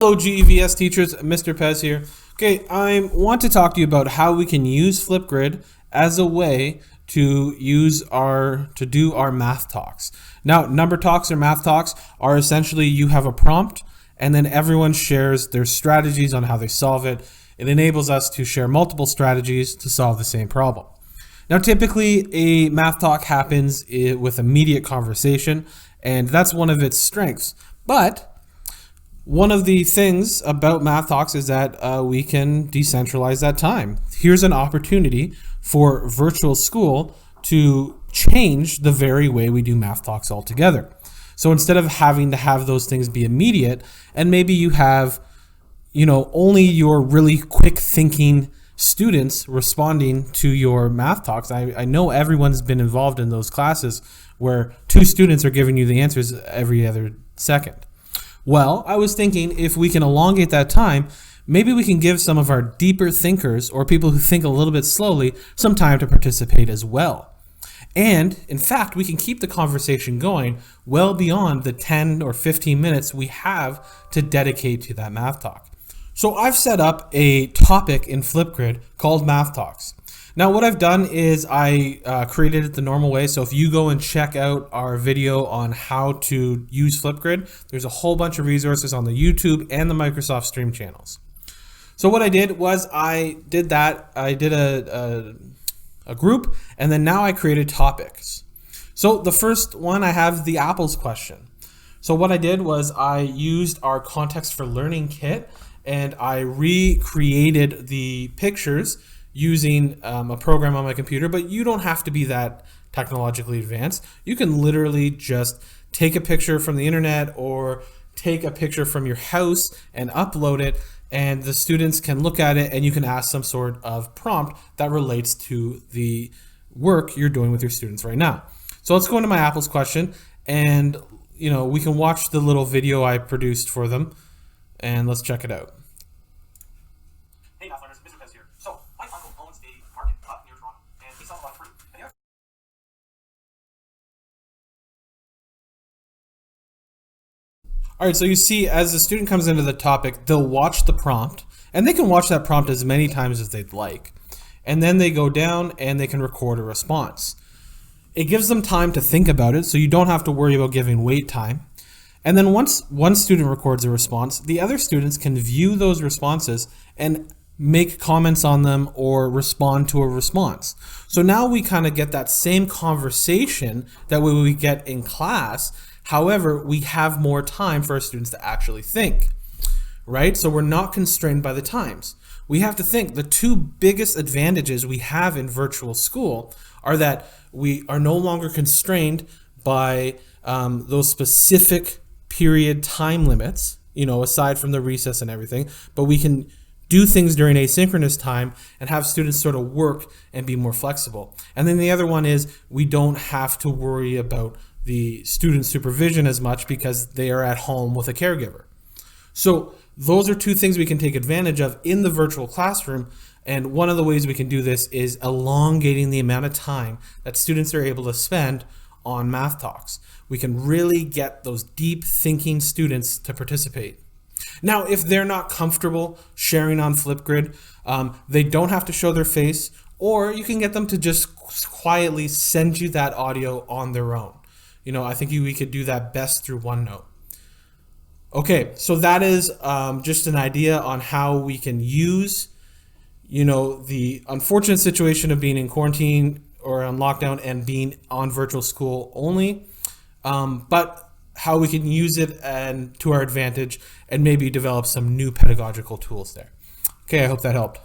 Hello GEVS teachers, Mr. Pez here. Okay, I want to talk to you about how we can use FlipGrid as a way to do our math talks. Now, number talks or math talks are essentially you have a prompt and then everyone shares their strategies on how they solve it. It enables us to share multiple strategies to solve the same problem. Now, typically a math talk happens with immediate conversation, and that's one of its strengths. But one of the things about math talks is that we can decentralize that time. Here's an opportunity for virtual school to change the very way we do math talks altogether. So instead of having to have those things be immediate, and maybe you have, only your really quick thinking students responding to your math talks. I know everyone's been involved in those classes where two students are giving you the answers every other second. Well, I was thinking if we can elongate that time, maybe we can give some of our deeper thinkers or people who think a little bit slowly some time to participate as well. And in fact, we can keep the conversation going well beyond the 10 or 15 minutes we have to dedicate to that math talk. So I've set up a topic in FlipGrid called Math Talks. Now what I've done is I created it the normal way. So if you go and check out our video on how to use FlipGrid, there's a whole bunch of resources on the YouTube and the Microsoft Stream channels. So what I did was I did a group, and then now I created topics. So the first one, I have the apples question. So what I did was I used our Context for Learning kit, and I recreated the pictures using a program on my computer, but you don't have to be that technologically advanced. You can literally just take a picture from the internet or take a picture from your house and upload it, and the students can look at it and you can ask some sort of prompt that relates to the work you're doing with your students right now. So let's go into my apples question, and we can watch the little video I produced for them, and let's check it out. Hey math learners, Mr. Pez here. So, my uncle owns a market up near Toronto, and he sells a lot of fruit. All right, so you see as the student comes into the topic, they'll watch the prompt, and they can watch that prompt as many times as they'd like. And then they go down and they can record a response. It gives them time to think about it, so you don't have to worry about giving wait time. And then once one student records a response, the other students can view those responses and make comments on them or respond to a response. So now we kind of get that same conversation that we get in class. However, we have more time for our students to actually think, right? So we're not constrained by the times. We have to think the two biggest advantages we have in virtual school are that we are no longer constrained by those specific period time limits, aside from the recess and everything, but we can do things during asynchronous time and have students sort of work and be more flexible. And then the other one is we don't have to worry about the student supervision as much because they are at home with a caregiver. So those are two things we can take advantage of in the virtual classroom. And one of the ways we can do this is elongating the amount of time that students are able to spend on math talks. We can really get those deep thinking students to participate. Now, if they're not comfortable sharing on FlipGrid, they don't have to show their face, or you can get them to just quietly send you that audio on their own. I think we could do that best through OneNote. Okay, so that is just an idea on how we can use, the unfortunate situation of being in quarantine or on lockdown and being on virtual school only, but how we can use it and to our advantage and maybe develop some new pedagogical tools there. Okay, I hope that helped.